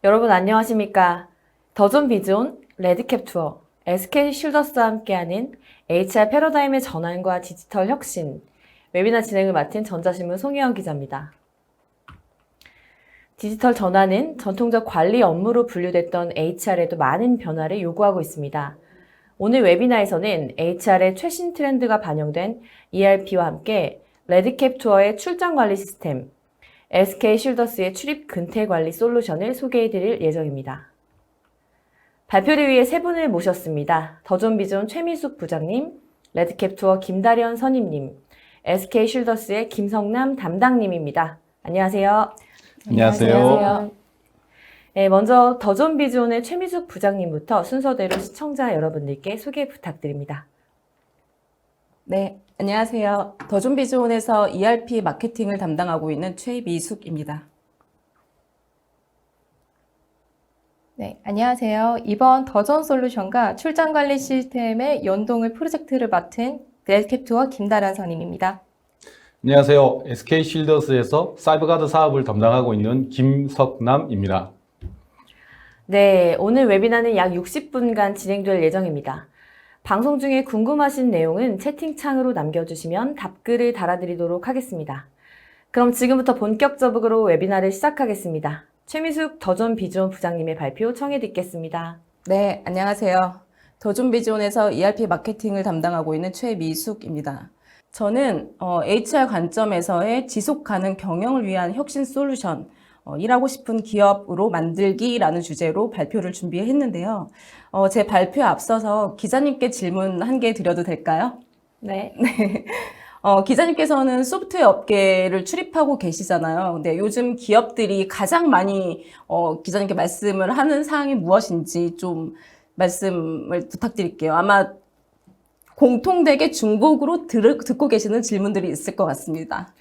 여러분 안녕하십니까? 더존 비존, 레드캡 투어, SK 쉴더스와 함께하는 HR 패러다임의 전환과 디지털 혁신 웨비나 진행을 맡은 전자신문 송혜영 기자입니다. 디지털 전환은 전통적 관리 업무로 분류됐던 HR에도 많은 변화를 요구하고 있습니다. 오늘 웨비나에서는 HR의 최신 트렌드가 반영된 ERP와 함께 레드캡 투어의 출장 관리 시스템, SK 쉴더스의 출입 근태 관리 솔루션을 소개해 드릴 예정입니다. 발표를 위해 세 분을 모셨습니다. 더존 비존 최미숙 부장님, 레드캡 투어 김다련 선임님, SK 쉴더스의 김성남 담당님입니다. 안녕하세요. 안녕하세요. 네, 먼저 더존 비존의 최미숙 부장님부터 순서대로 시청자 여러분들께 소개 부탁드립니다. 네, 안녕하세요. 더존 비즈온에서 ERP 마케팅을 담당하고 있는 최미숙입니다. 네, 안녕하세요. 이번 더존 솔루션과 출장 관리 시스템의 연동을 프로젝트를 맡은 레드캡 투어 김다란 선임입니다. 안녕하세요. SK 쉴더스에서 사이버가드 사업을 담당하고 있는 김석남입니다. 네, 오늘 웨비나는 약 60분간 진행될 예정입니다. 방송 중에 궁금하신 내용은 채팅창으로 남겨주시면 답글을 달아드리도록 하겠습니다. 그럼 지금부터 본격적으로 웨비나를 시작하겠습니다. 최미숙 더존 비존 부장님의 발표 청해 듣겠습니다. 네, 안녕하세요. 더존 비즈온에서 ERP 마케팅을 담당하고 있는 최미숙입니다. 저는 HR 관점에서의 지속 가능 경영을 위한 혁신 솔루션, 일하고 싶은 기업으로 만들기라는 주제로 발표를 준비했는데요. 제 발표에 앞서서 기자님께 질문 한 개 드려도 될까요? 네. 기자님께서는 소프트웨어 업계를 출입하고 계시잖아요. 근데 요즘 기업들이 가장 많이 기자님께 말씀을 하는 사항이 무엇인지 좀 말씀을 부탁드릴게요. 아마 공통되게 중복으로 듣고 계시는 질문들이 있을 것 같습니다.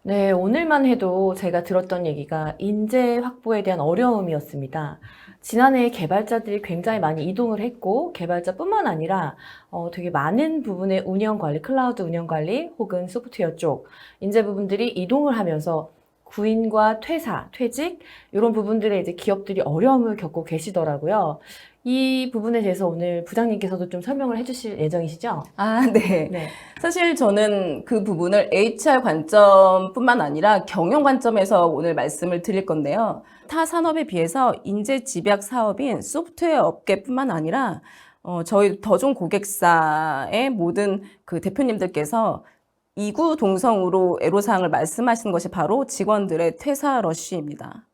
네, 오늘만 해도 제가 들었던 얘기가 인재 확보에 대한 어려움이었습니다. 지난해 개발자들이 굉장히 많이 이동을 했고, 개발자뿐만 아니라 되게 많은 부분의 운영관리, 클라우드 운영관리 혹은 소프트웨어 쪽 인재 부분들이 이동을 하면서 구인과 퇴사, 퇴직 이런 부분들에 이제 기업들이 어려움을 겪고 계시더라고요. 이 부분에 대해서 오늘 부장님께서도 좀 설명을 해주실 예정이시죠? 아, 네. 네. 사실 저는 그 부분을 HR 관점뿐만 아니라 경영 관점에서 오늘 말씀을 드릴 건데요. 타 산업에 비해서 인재 집약 사업인 소프트웨어 업계뿐만 아니라 저희 더존 고객사의 모든 그 대표님들께서 이구동성으로 애로사항을 말씀하시는 것이 바로 직원들의 퇴사 러쉬입니다.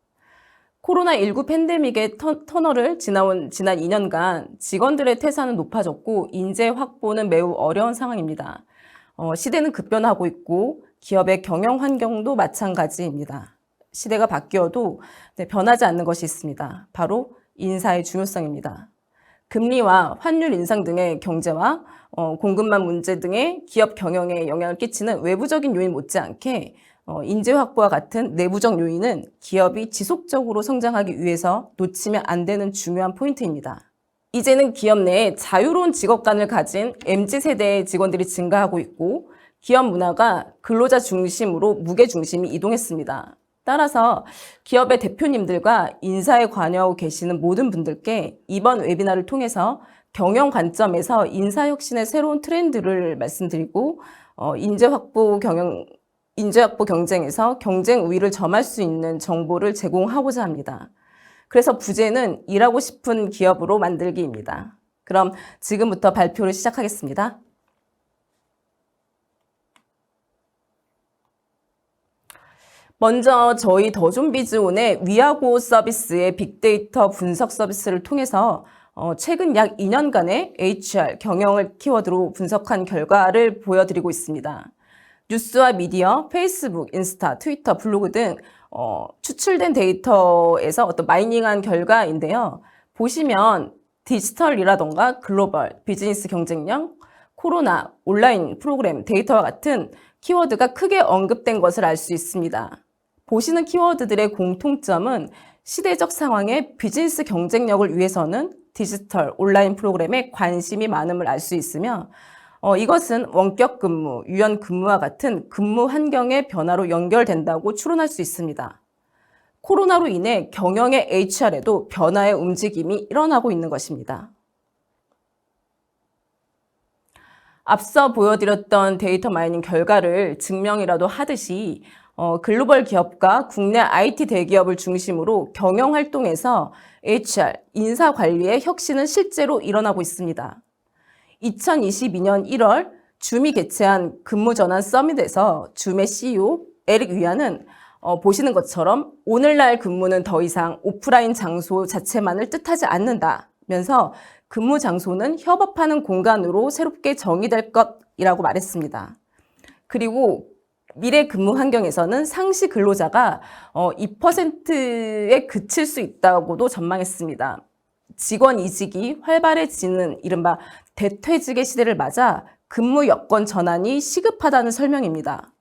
코로나19 팬데믹의 터널을 지난 2년간 직원들의 퇴사는 높아졌고 인재 확보는 매우 어려운 상황입니다. 시대는 급변하고 있고 기업의 경영 환경도 마찬가지입니다. 시대가 바뀌어도 변하지 않는 것이 있습니다. 바로 인사의 중요성입니다. 금리와 환율 인상 등의 경제와 공급망 문제 등의 기업 경영에 영향을 끼치는 외부적인 요인 못지않게 인재 확보와 같은 내부적 요인은 기업이 지속적으로 성장하기 위해서 놓치면 안 되는 중요한 포인트입니다. 이제는 기업 내에 자유로운 직업관을 가진 MZ세대의 직원들이 증가하고 있고 기업 문화가 근로자 중심으로 무게 중심이 이동했습니다. 따라서 기업의 대표님들과 인사에 관여하고 계시는 모든 분들께 이번 웨비나를 통해서 경영 관점에서 인사혁신의 새로운 트렌드를 말씀드리고 인재 확보 경쟁에서 경쟁 우위를 점할 수 있는 정보를 제공하고자 합니다. 그래서 부제는 일하고 싶은 기업으로 만들기입니다. 그럼 지금부터 발표를 시작하겠습니다. 먼저 저희 더존 비즈온의 위아고 서비스의 빅데이터 분석 서비스를 통해서 최근 약 2년간의 HR 경영을 키워드로 분석한 결과를 보여드리고 있습니다. 뉴스와 미디어, 페이스북, 인스타, 트위터, 블로그 등 추출된 데이터에서 어떤 마이닝한 결과인데요. 보시면 디지털이라던가 글로벌, 비즈니스 경쟁력, 코로나, 온라인 프로그램, 데이터와 같은 키워드가 크게 언급된 것을 알 수 있습니다. 보시는 키워드들의 공통점은 시대적 상황의 비즈니스 경쟁력을 위해서는 디지털, 온라인 프로그램에 관심이 많음을 알 수 있으며 이것은 원격 근무, 유연 근무와 같은 근무 환경의 변화로 연결된다고 추론할 수 있습니다. 코로나로 인해 경영의 HR에도 변화의 움직임이 일어나고 있는 것입니다. 앞서 보여드렸던 데이터 마이닝 결과를 증명이라도 하듯이 글로벌 기업과 국내 IT 대기업을 중심으로 경영 활동에서 HR, 인사 관리의 혁신은 실제로 일어나고 있습니다. 2022년 1월 줌이 개최한 근무전환 서밋에서 줌의 CEO 에릭 위안은 보시는 것처럼 오늘날 근무는 더 이상 오프라인 장소 자체만을 뜻하지 않는다면서 근무 장소는 협업하는 공간으로 새롭게 정의될 것이라고 말했습니다. 그리고 미래 근무 환경에서는 상시 근로자가 2%에 그칠 수 있다고도 전망했습니다. 직원 이직이 활발해지는 이른바 대퇴직의 시대를 맞아 근무 여건 전환이 시급하다는 설명입니다.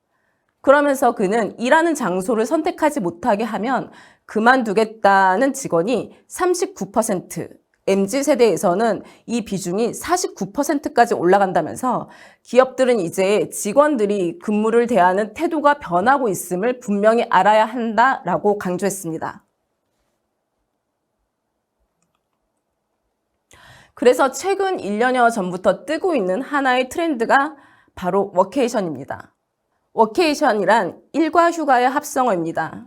그러면서 그는 일하는 장소를 선택하지 못하게 하면 그만두겠다는 직원이 39%, MZ세대에서는 이 비중이 49%까지 올라간다면서 기업들은 이제 직원들이 근무를 대하는 태도가 변하고 있음을 분명히 알아야 한다라고 강조했습니다. 그래서 최근 1년여 전부터 뜨고 있는 하나의 트렌드가 바로 워케이션입니다. 워케이션이란 일과 휴가의 합성어입니다.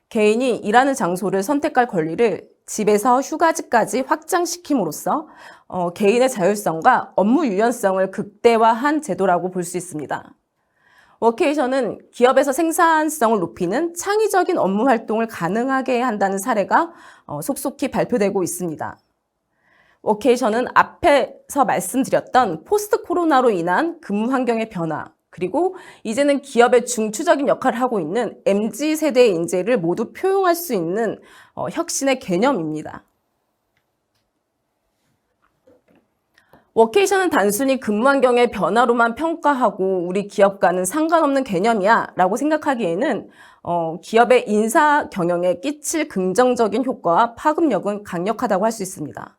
개인이 일하는 장소를 선택할 권리를 집에서 휴가지까지 확장시킴으로써 개인의 자율성과 업무 유연성을 극대화한 제도라고 볼 수 있습니다. 워케이션은 기업에서 생산성을 높이는 창의적인 업무 활동을 가능하게 한다는 사례가 속속히 발표되고 있습니다. 워케이션은 앞에서 말씀드렸던 포스트 코로나로 인한 근무 환경의 변화, 그리고 이제는 기업의 중추적인 역할을 하고 있는 MZ세대의 인재를 모두 표용할 수 있는 혁신의 개념입니다. 워케이션은 단순히 근무 환경의 변화로만 평가하고 우리 기업과는 상관없는 개념이야 라고 생각하기에는 기업의 인사 경영에 끼칠 긍정적인 효과와 파급력은 강력하다고 할 수 있습니다.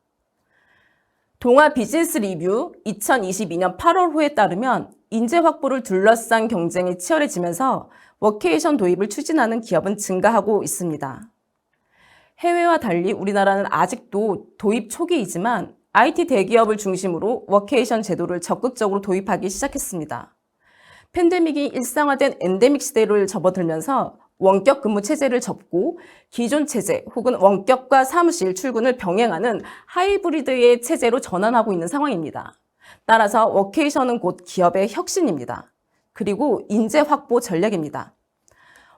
동아 비즈니스 리뷰 2022년 8월 호에 따르면 인재 확보를 둘러싼 경쟁이 치열해지면서 워케이션 도입을 추진하는 기업은 증가하고 있습니다. 해외와 달리 우리나라는 아직도 도입 초기이지만 IT 대기업을 중심으로 워케이션 제도를 적극적으로 도입하기 시작했습니다. 팬데믹이 일상화된 엔데믹 시대를 접어들면서 원격 근무 체제를 접고 기존 체제 혹은 원격과 사무실 출근을 병행하는 하이브리드의 체제로 전환하고 있는 상황입니다. 따라서 워케이션은 곧 기업의 혁신입니다. 그리고 인재 확보 전략입니다.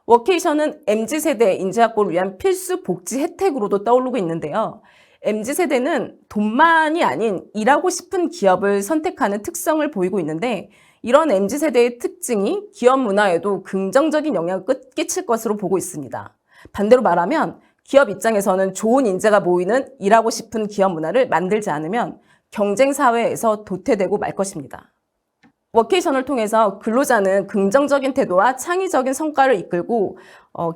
워케이션은 MZ세대 인재 확보를 위한 필수 복지 혜택으로도 떠오르고 있는데요. MZ세대는 돈만이 아닌 일하고 싶은 기업을 선택하는 특성을 보이고 있는데 이런 MZ세대의 특징이 기업 문화에도 긍정적인 영향을 끼칠 것으로 보고 있습니다. 반대로 말하면 기업 입장에서는 좋은 인재가 모이는 일하고 싶은 기업 문화를 만들지 않으면 경쟁 사회에서 도태되고 말 것입니다. 워케이션을 통해서 근로자는 긍정적인 태도와 창의적인 성과를 이끌고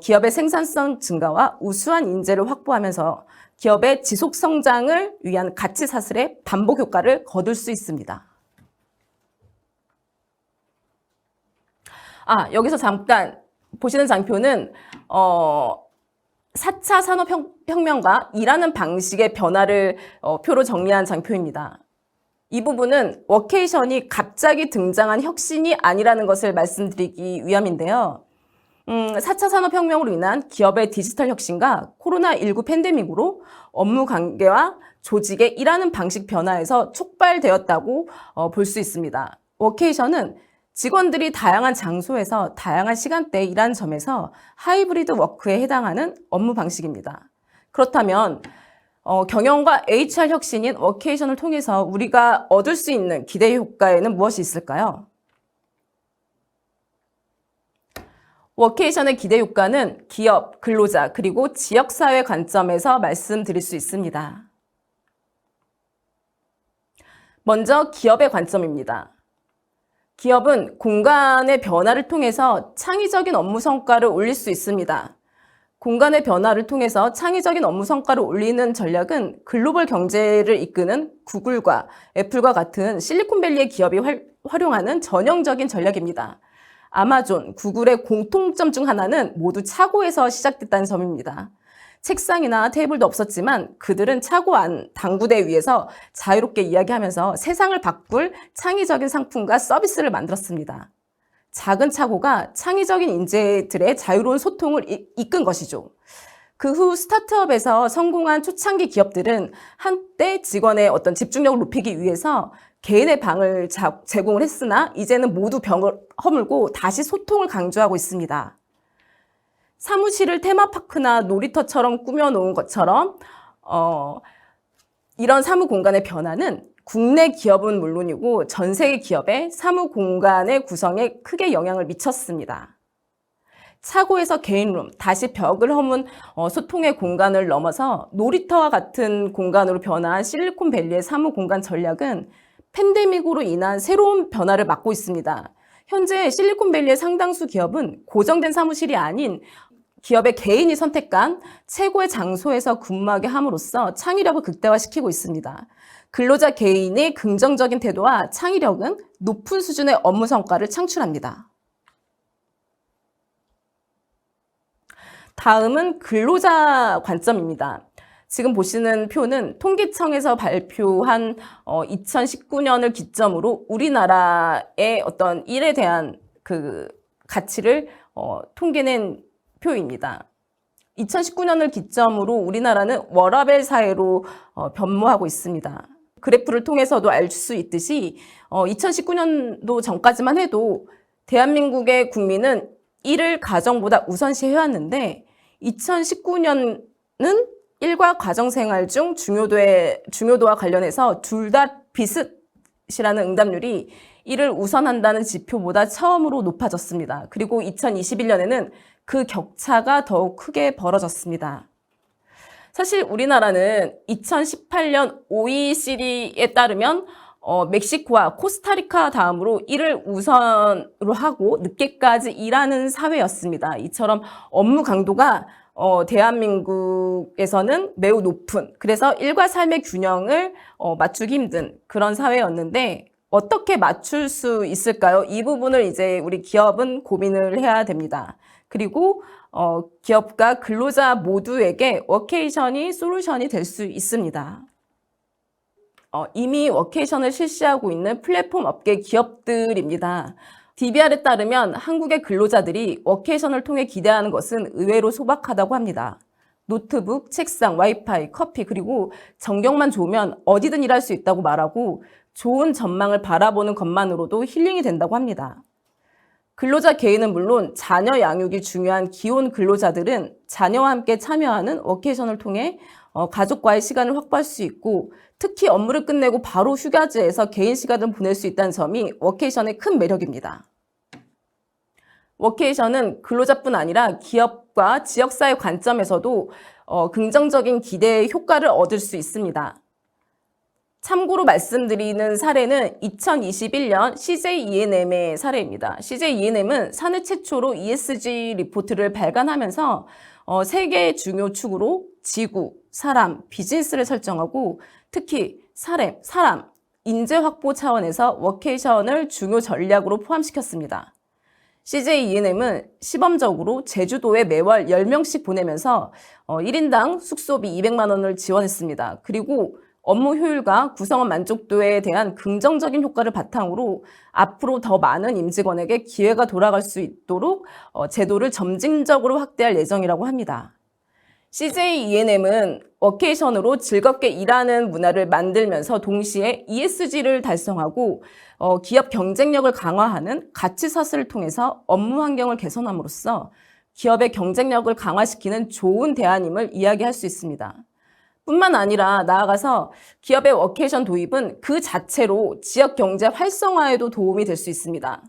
기업의 생산성 증가와 우수한 인재를 확보하면서 기업의 지속 성장을 위한 가치 사슬의 반복 효과를 거둘 수 있습니다. 여기서 잠깐 보시는 장표는 4차 산업혁명과 일하는 방식의 변화를 표로 정리한 장표입니다. 이 부분은 워케이션이 갑자기 등장한 혁신이 아니라는 것을 말씀드리기 위함인데요. 4차 산업혁명으로 인한 기업의 디지털 혁신과 코로나19 팬데믹으로 업무 관계와 조직의 일하는 방식 변화에서 촉발되었다고 볼 수 있습니다. 워케이션은 직원들이 다양한 장소에서 다양한 시간대에 일하는 점에서 하이브리드 워크에 해당하는 업무 방식입니다. 그렇다면 경영과 HR 혁신인 워케이션을 통해서 우리가 얻을 수 있는 기대 효과에는 무엇이 있을까요? 워케이션의 기대 효과는 기업, 근로자, 그리고 지역사회 관점에서 말씀드릴 수 있습니다. 먼저 기업의 관점입니다. 기업은 공간의 변화를 통해서 창의적인 업무 성과를 올릴 수 있습니다. 공간의 변화를 통해서 창의적인 업무 성과를 올리는 전략은 글로벌 경제를 이끄는 구글과 애플과 같은 실리콘밸리의 기업이 활용하는 전형적인 전략입니다. 아마존, 구글의 공통점 중 하나는 모두 차고에서 시작됐다는 점입니다. 책상이나 테이블도 없었지만 그들은 차고 안 당구대 위에서 자유롭게 이야기하면서 세상을 바꿀 창의적인 상품과 서비스를 만들었습니다. 작은 차고가 창의적인 인재들의 자유로운 소통을 이끈 것이죠. 그 후 스타트업에서 성공한 초창기 기업들은 한때 직원의 어떤 집중력을 높이기 위해서 개인의 방을 제공을 했으나 이제는 모두 벽을 허물고 다시 소통을 강조하고 있습니다. 사무실을 테마파크나 놀이터처럼 꾸며놓은 것처럼 이런 사무 공간의 변화는 국내 기업은 물론이고 전 세계 기업의 사무 공간의 구성에 크게 영향을 미쳤습니다. 차고에서 개인룸, 다시 벽을 허문 소통의 공간을 넘어서 놀이터와 같은 공간으로 변화한 실리콘밸리의 사무 공간 전략은 팬데믹으로 인한 새로운 변화를 맞고 있습니다. 현재 실리콘밸리의 상당수 기업은 고정된 사무실이 아닌 기업의 개인이 선택한 최고의 장소에서 근무하게 함으로써 창의력을 극대화시키고 있습니다. 근로자 개인의 긍정적인 태도와 창의력은 높은 수준의 업무 성과를 창출합니다. 다음은 근로자 관점입니다. 지금 보시는 표는 통계청에서 발표한 2019년을 기점으로 우리나라의 어떤 일에 대한 그 가치를 통계낸 표입니다. 2019년을 기점으로 우리나라는 워라밸 사회로 변모하고 있습니다. 그래프를 통해서도 알 수 있듯이 2019년도 전까지만 해도 대한민국의 국민은 일을 가정보다 우선시해왔는데 2019년은 일과 가정생활 중 중요도와 관련해서 둘 다 비슷이라는 응답률이 일을 우선한다는 지표보다 처음으로 높아졌습니다. 그리고 2021년에는 그 격차가 더욱 크게 벌어졌습니다. 사실 우리나라는 2018년 OECD에 따르면 멕시코와 코스타리카 다음으로 일을 우선으로 하고 늦게까지 일하는 사회였습니다. 이처럼 업무 강도가 대한민국에서는 매우 높은, 그래서 일과 삶의 균형을 맞추기 힘든 그런 사회였는데 어떻게 맞출 수 있을까요? 이 부분을 이제 우리 기업은 고민을 해야 됩니다. 그리고 기업과 근로자 모두에게 워케이션이 솔루션이 될 수 있습니다. 이미 워케이션을 실시하고 있는 플랫폼 업계 기업들입니다. DBR에 따르면 한국의 근로자들이 워케이션을 통해 기대하는 것은 의외로 소박하다고 합니다. 노트북, 책상, 와이파이, 커피, 그리고 전경만 좋으면 어디든 일할 수 있다고 말하고 좋은 전망을 바라보는 것만으로도 힐링이 된다고 합니다. 근로자 개인은 물론 자녀 양육이 중요한 기혼 근로자들은 자녀와 함께 참여하는 워케이션을 통해 가족과의 시간을 확보할 수 있고 특히 업무를 끝내고 바로 휴가지에서 개인 시간을 보낼 수 있다는 점이 워케이션의 큰 매력입니다. 워케이션은 근로자뿐 아니라 기업과 지역사회 관점에서도 긍정적인 기대의 효과를 얻을 수 있습니다. 참고로 말씀드리는 사례는 2021년 CJ E&M의 사례입니다. CJ E&M은 사내 최초로 ESG 리포트를 발간하면서 세 개의 중요 축으로 지구, 사람, 비즈니스를 설정하고 특히 사람, 인재 확보 차원에서 워케이션을 중요 전략으로 포함시켰습니다. CJ E&M은 시범적으로 제주도에 매월 10명씩 보내면서 1인당 숙소비 200만 원을 지원했습니다. 그리고 업무 효율과 구성원 만족도에 대한 긍정적인 효과를 바탕으로 앞으로 더 많은 임직원에게 기회가 돌아갈 수 있도록 제도를 점진적으로 확대할 예정이라고 합니다. CJ E&M은 워케이션으로 즐겁게 일하는 문화를 만들면서 동시에 ESG를 달성하고 기업 경쟁력을 강화하는 가치사슬을 통해서 업무 환경을 개선함으로써 기업의 경쟁력을 강화시키는 좋은 대안임을 이야기할 수 있습니다. 뿐만 아니라 나아가서 기업의 워케이션 도입은 그 자체로 지역 경제 활성화에도 도움이 될 수 있습니다.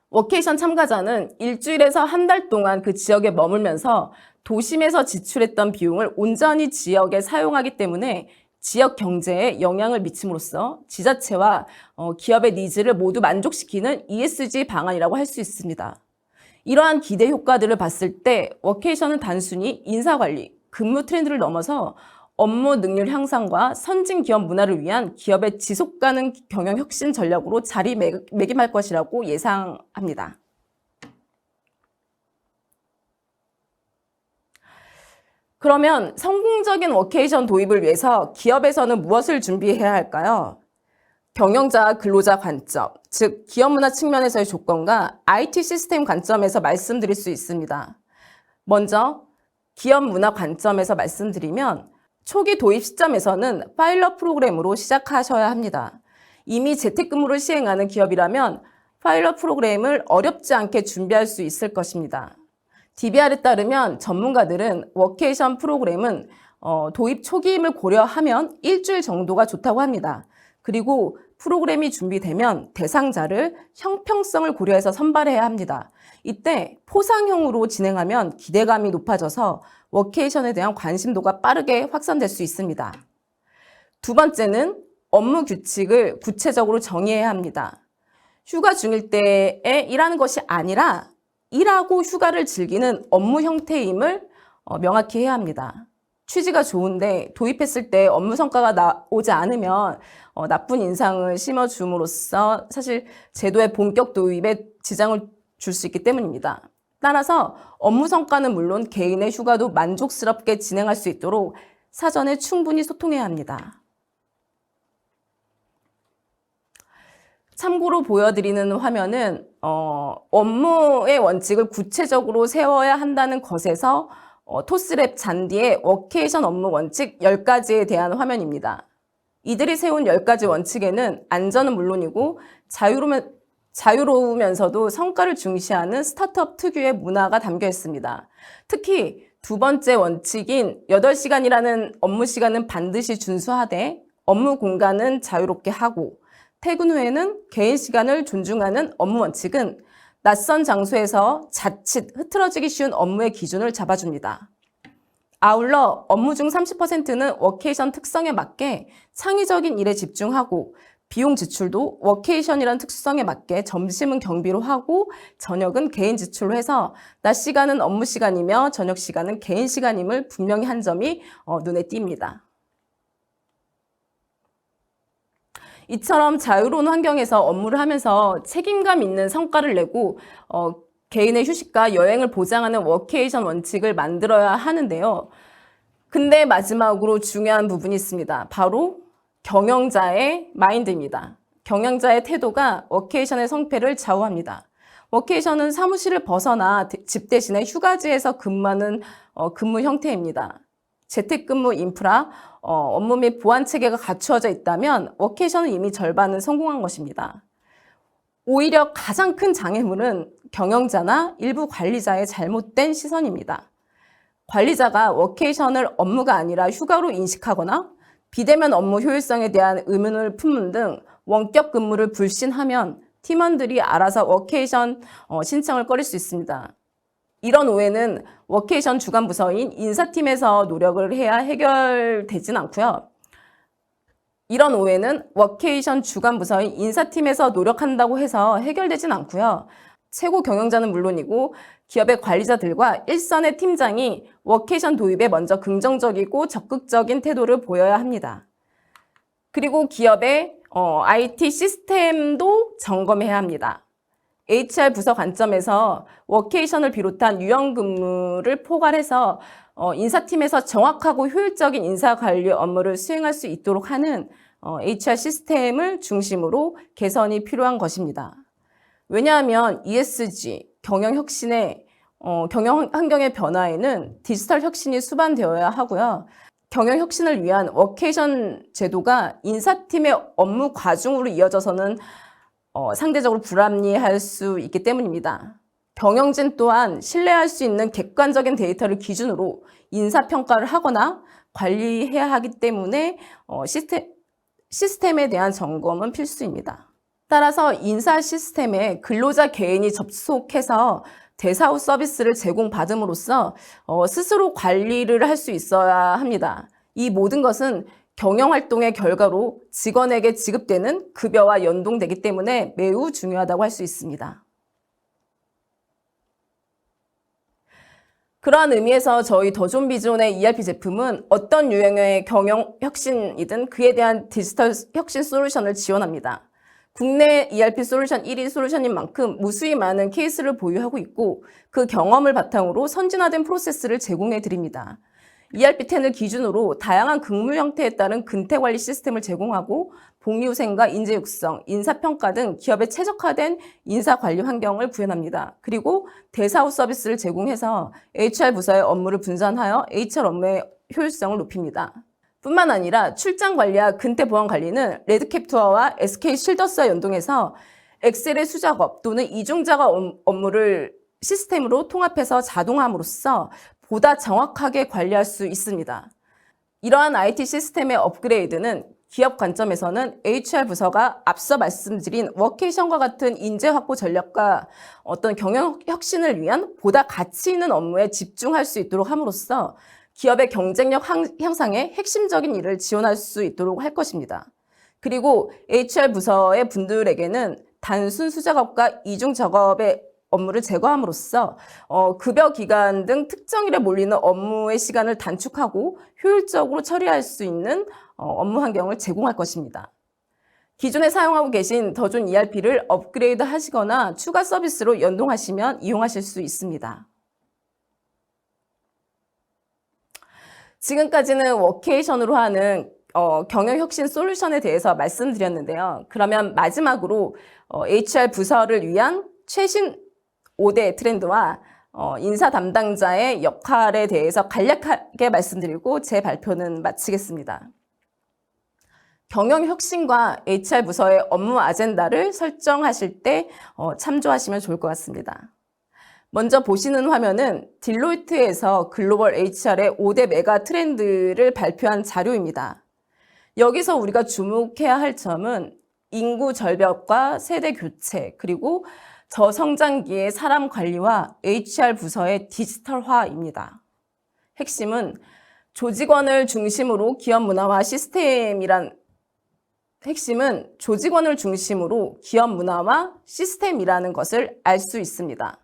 워케이션 참가자는 일주일에서 한 달 동안 그 지역에 머물면서 도심에서 지출했던 비용을 온전히 지역에 사용하기 때문에 지역 경제에 영향을 미침으로써 지자체와 기업의 니즈를 모두 만족시키는 ESG 방안이라고 할 수 있습니다. 이러한 기대 효과들을 봤을 때 워케이션은 단순히 인사관리, 근무 트렌드를 넘어서 업무 능률 향상과 선진 기업 문화를 위한 기업의 지속가능 경영 혁신 전략으로 자리매김할 것이라고 예상합니다. 그러면 성공적인 워케이션 도입을 위해서 기업에서는 무엇을 준비해야 할까요? 경영자, 근로자 관점, 즉 기업 문화 측면에서의 조건과 IT 시스템 관점에서 말씀드릴 수 있습니다. 먼저 기업 문화 관점에서 말씀드리면 초기 도입 시점에서는 파일럿 프로그램으로 시작하셔야 합니다. 이미 재택근무를 시행하는 기업이라면 파일럿 프로그램을 어렵지 않게 준비할 수 있을 것입니다. DBR에 따르면 전문가들은 워케이션 프로그램은 도입 초기임을 고려하면 일주일 정도가 좋다고 합니다. 그리고 프로그램이 준비되면 대상자를 형평성을 고려해서 선발해야 합니다. 이때 포상형으로 진행하면 기대감이 높아져서 워케이션에 대한 관심도가 빠르게 확산될 수 있습니다. 두 번째는 업무 규칙을 구체적으로 정의해야 합니다. 휴가 중일 때에 일하는 것이 아니라 일하고 휴가를 즐기는 업무 형태임을 명확히 해야 합니다. 취지가 좋은데 도입했을 때 업무 성과가 나오지 않으면 나쁜 인상을 심어줌으로써 사실 제도의 본격 도입에 지장을 줄 수 있기 때문입니다. 따라서 업무 성과는 물론 개인의 휴가도 만족스럽게 진행할 수 있도록 사전에 충분히 소통해야 합니다. 참고로 보여드리는 화면은 업무의 원칙을 구체적으로 세워야 한다는 것에서 토스랩 잔디의 워케이션 업무 원칙 10가지에 대한 화면입니다. 이들이 세운 10가지 원칙에는 안전은 물론이고 자유로우면서도 성과를 중시하는 스타트업 특유의 문화가 담겨 있습니다. 특히 두 번째 원칙인 8시간이라는 업무 시간은 반드시 준수하되 업무 공간은 자유롭게 하고 퇴근 후에는 개인 시간을 존중하는 업무 원칙은 낯선 장소에서 자칫 흐트러지기 쉬운 업무의 기준을 잡아줍니다. 아울러 업무 중 30%는 워케이션 특성에 맞게 창의적인 일에 집중하고 비용 지출도 워케이션이라는 특성에 맞게 점심은 경비로 하고 저녁은 개인 지출로 해서 낮 시간은 업무 시간이며 저녁 시간은 개인 시간임을 분명히 한 점이 눈에 띕니다. 이처럼 자유로운 환경에서 업무를 하면서 책임감 있는 성과를 내고 개인의 휴식과 여행을 보장하는 워케이션 원칙을 만들어야 하는데요. 근데 마지막으로 중요한 부분이 있습니다. 바로 경영자의 마인드입니다. 경영자의 태도가 워케이션의 성패를 좌우합니다. 워케이션은 사무실을 벗어나 집 대신에 휴가지에서 근무하는 근무 형태입니다. 재택근무 인프라, 업무 및 보안 체계가 갖추어져 있다면 워케이션은 이미 절반은 성공한 것입니다. 오히려 가장 큰 장애물은 경영자나 일부 관리자의 잘못된 시선입니다. 관리자가 워케이션을 업무가 아니라 휴가로 인식하거나 비대면 업무 효율성에 대한 의문을 품는 등 원격 근무를 불신하면 팀원들이 알아서 워케이션 신청을 꺼릴 수 있습니다. 이런 오해는 워케이션 주관 부서인 인사팀에서 노력을 해야 해결되진 않고요. 이런 오해는 워케이션 주관 부서인 인사팀에서 노력한다고 해서 해결되진 않고요. 최고 경영자는 물론이고 기업의 관리자들과 일선의 팀장이 워케이션 도입에 먼저 긍정적이고 적극적인 태도를 보여야 합니다. 그리고 기업의 IT 시스템도 점검해야 합니다. HR 부서 관점에서 워케이션을 비롯한 유연근무를 포괄해서 인사팀에서 정확하고 효율적인 인사관리 업무를 수행할 수 있도록 하는 HR 시스템을 중심으로 개선이 필요한 것입니다. 왜냐하면 ESG, 경영 혁신의 경영 환경의 변화에는 디지털 혁신이 수반되어야 하고요. 경영 혁신을 위한 워케이션 제도가 인사팀의 업무 과중으로 이어져서는 상대적으로 불합리할 수 있기 때문입니다. 경영진 또한 신뢰할 수 있는 객관적인 데이터를 기준으로 인사평가를 하거나 관리해야 하기 때문에 시스템에 대한 점검은 필수입니다. 따라서 인사 시스템에 근로자 개인이 접속해서 대사후 서비스를 제공받음으로써 스스로 관리를 할 수 있어야 합니다. 이 모든 것은 경영활동의 결과로 직원에게 지급되는 급여와 연동되기 때문에 매우 중요하다고 할 수 있습니다. 그러한 의미에서 저희 더존비존의 ERP 제품은 어떤 유형의 경영 혁신이든 그에 대한 디지털 혁신 솔루션을 지원합니다. 국내 ERP 솔루션 1위 솔루션인 만큼 무수히 많은 케이스를 보유하고 있고 그 경험을 바탕으로 선진화된 프로세스를 제공해 드립니다. ERP10을 기준으로 다양한 근무 형태에 따른 근태관리 시스템을 제공하고 복리후생과 인재육성, 인사평가 등 기업에 최적화된 인사관리 환경을 구현합니다. 그리고 대사후 서비스를 제공해서 HR 부서의 업무를 분산하여 HR 업무의 효율성을 높입니다. 뿐만 아니라 출장 관리와 근태 보안 관리는 레드캡투어와 SK 실더스와 연동해서 엑셀의 수작업 또는 이중작업 업무를 시스템으로 통합해서 자동화함으로써 보다 정확하게 관리할 수 있습니다. 이러한 IT 시스템의 업그레이드는 기업 관점에서는 HR 부서가 앞서 말씀드린 워케이션과 같은 인재 확보 전략과 어떤 경영 혁신을 위한 보다 가치 있는 업무에 집중할 수 있도록 함으로써 기업의 경쟁력 향상에 핵심적인 일을 지원할 수 있도록 할 것입니다. 그리고 HR 부서의 분들에게는 단순 수작업과 이중 작업의 업무를 제거함으로써 급여 기간 등 특정일에 몰리는 업무의 시간을 단축하고 효율적으로 처리할 수 있는 업무 환경을 제공할 것입니다. 기존에 사용하고 계신 더 좋은 ERP를 업그레이드 하시거나 추가 서비스로 연동하시면 이용하실 수 있습니다. 지금까지는 워케이션으로 하는 경영혁신 솔루션에 대해서 말씀드렸는데요. 그러면 마지막으로 HR 부서를 위한 최신 5대 트렌드와 인사 담당자의 역할에 대해서 간략하게 말씀드리고 제 발표는 마치겠습니다. 경영혁신과 HR 부서의 업무 아젠다를 설정하실 때 참조하시면 좋을 것 같습니다. 먼저 보시는 화면은 딜로이트에서 글로벌 HR의 5대 메가 트렌드를 발표한 자료입니다. 여기서 우리가 주목해야 할 점은 인구 절벽과 세대 교체, 그리고 저성장기의 사람 관리와 HR 부서의 디지털화입니다. 핵심은 조직원을 중심으로 기업 문화와 시스템이란 것을 알 수 있습니다.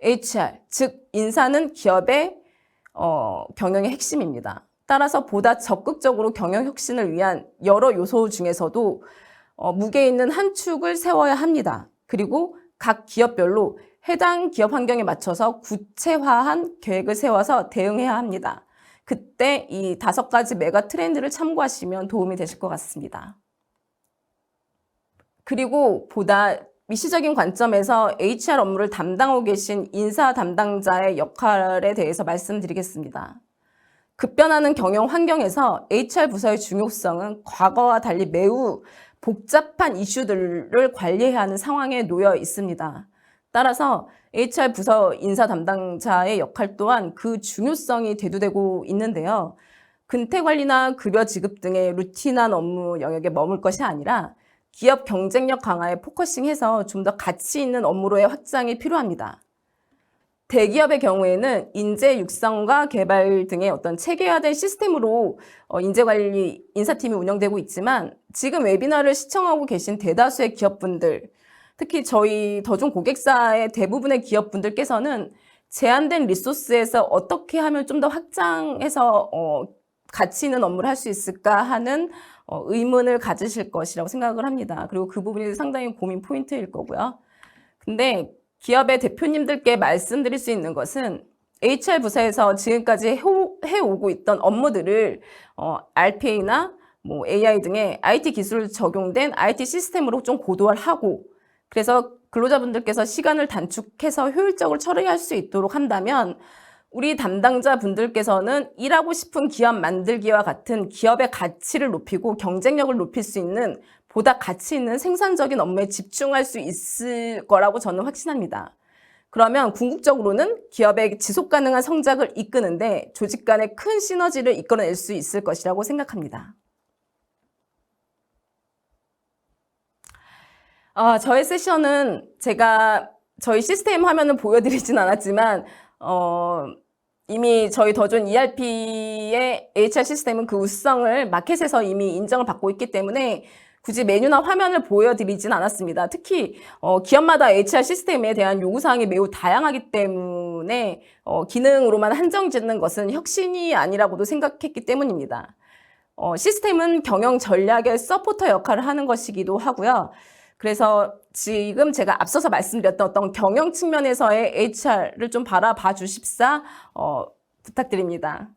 HR, 즉 인사는 기업의 경영의 핵심입니다. 따라서 보다 적극적으로 경영 혁신을 위한 여러 요소 중에서도 무게 있는 한 축을 세워야 합니다. 그리고 각 기업별로 해당 기업 환경에 맞춰서 구체화한 계획을 세워서 대응해야 합니다. 그때 이 5가지 메가 트렌드를 참고하시면 도움이 되실 것 같습니다. 그리고 보다 미시적인 관점에서 HR 업무를 담당하고 계신 인사 담당자의 역할에 대해서 말씀드리겠습니다. 급변하는 경영 환경에서 HR 부서의 중요성은 과거와 달리 매우 복잡한 이슈들을 관리해야 하는 상황에 놓여 있습니다. 따라서 HR 부서 인사 담당자의 역할 또한 그 중요성이 대두되고 있는데요. 근태 관리나 급여 지급 등의 루틴한 업무 영역에 머물 것이 아니라 기업 경쟁력 강화에 포커싱해서 좀 더 가치 있는 업무로의 확장이 필요합니다. 대기업의 경우에는 인재 육성과 개발 등의 어떤 체계화된 시스템으로 인재관리 인사팀이 운영되고 있지만 지금 웨비나를 시청하고 계신 대다수의 기업분들, 특히 저희 더존 고객사의 대부분의 기업분들께서는 제한된 리소스에서 어떻게 하면 좀 더 확장해서 가치 있는 업무를 할 수 있을까 하는 의문을 가지실 것이라고 생각을 합니다. 그리고 그 부분이 상당히 고민 포인트일 거고요. 근데 기업의 대표님들께 말씀드릴 수 있는 것은 HR 부서에서 지금까지 해오고 있던 업무들을 RPA나 AI 등의 IT 기술 적용된 IT 시스템으로 좀 고도화하고 그래서 근로자분들께서 시간을 단축해서 효율적으로 처리할 수 있도록 한다면 우리 담당자 분들께서는 일하고 싶은 기업 만들기와 같은 기업의 가치를 높이고 경쟁력을 높일 수 있는 보다 가치 있는 생산적인 업무에 집중할 수 있을 거라고 저는 확신합니다. 그러면 궁극적으로는 기업의 지속 가능한 성장을 이끄는데 조직 간의 큰 시너지를 이끌어낼 수 있을 것이라고 생각합니다. 저의 세션은 제가 저희 시스템 화면을 보여드리진 않았지만 이미 저희 더존 ERP의 HR 시스템은 그 우수성을 마켓에서 이미 인정을 받고 있기 때문에 굳이 메뉴나 화면을 보여드리진 않았습니다. 특히 기업마다 HR 시스템에 대한 요구사항이 매우 다양하기 때문에 기능으로만 한정짓는 것은 혁신이 아니라고도 생각했기 때문입니다. 시스템은 경영 전략의 서포터 역할을 하는 것이기도 하고요. 그래서 지금 제가 앞서서 말씀드렸던 어떤 경영 측면에서의 HR을 좀 바라봐 주십사 부탁드립니다.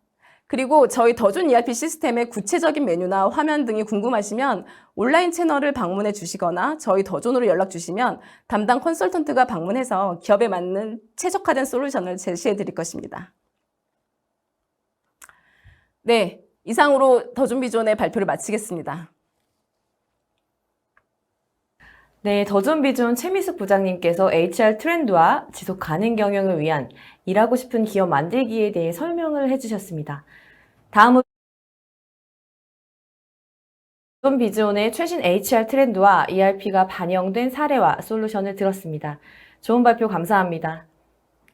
그리고 저희 더존 ERP 시스템의 구체적인 메뉴나 화면 등이 궁금하시면 온라인 채널을 방문해 주시거나 저희 더존으로 연락 주시면 담당 컨설턴트가 방문해서 기업에 맞는 최적화된 솔루션을 제시해 드릴 것입니다. 네, 이상으로 더존 비존의 발표를 마치겠습니다. 네, 더존 비존 최미숙 부장님께서 HR 트렌드와 지속 가능 경영을 위한 일하고 싶은 기업 만들기에 대해 설명을 해주셨습니다. 다음으로 더존 비존의 최신 HR 트렌드와 ERP가 반영된 사례와 솔루션을 들었습니다. 좋은 발표 감사합니다.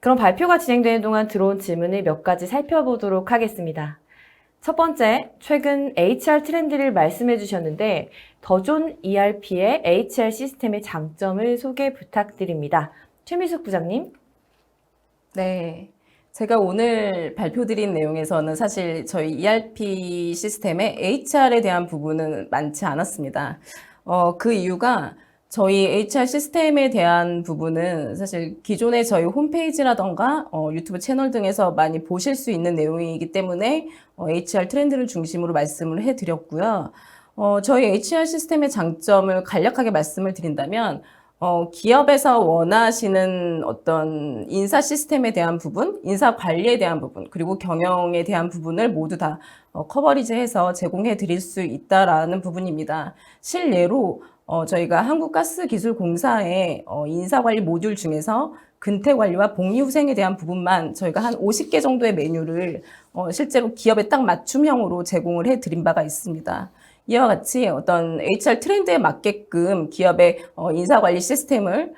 그럼 발표가 진행되는 동안 들어온 질문을 몇 가지 살펴보도록 하겠습니다. 첫 번째, 최근 HR 트렌드를 말씀해 주셨는데 더존 ERP의 HR 시스템의 장점을 소개 부탁드립니다. 최미숙 부장님. 네. 제가 오늘 발표드린 내용에서는 사실 저희 ERP 시스템의 HR에 대한 부분은 많지 않았습니다. 그 이유가 저희 HR 시스템에 대한 부분은 사실 기존의 저희 홈페이지라던가 유튜브 채널 등에서 많이 보실 수 있는 내용이기 때문에 HR 트렌드를 중심으로 말씀을 해드렸고요. 저희 HR 시스템의 장점을 간략하게 말씀을 드린다면 기업에서 원하시는 어떤 인사 시스템에 대한 부분, 인사 관리에 대한 부분, 그리고 경영에 대한 부분을 모두 다 커버리지해서 제공해 드릴 수 있다라는 부분입니다. 실례로 저희가 한국가스기술공사의 인사관리 모듈 중에서 근태관리와 복리후생에 대한 부분만 저희가 한 50개 정도의 메뉴를 실제로 기업에 딱 맞춤형으로 제공을 해드린 바가 있습니다. 이와 같이 어떤 HR 트렌드에 맞게끔 기업의 인사관리 시스템을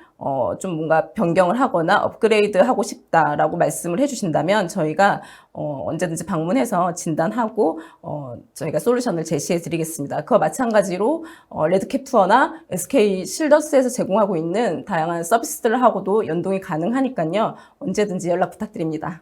좀 뭔가 변경을 하거나 업그레이드 하고 싶다라고 말씀을 해주신다면 저희가 언제든지 방문해서 진단하고 저희가 솔루션을 제시해 드리겠습니다. 그와 마찬가지로 레드캡투어나 SK 실더스에서 제공하고 있는 다양한 서비스들하고도 연동이 가능하니까요. 언제든지 연락 부탁드립니다.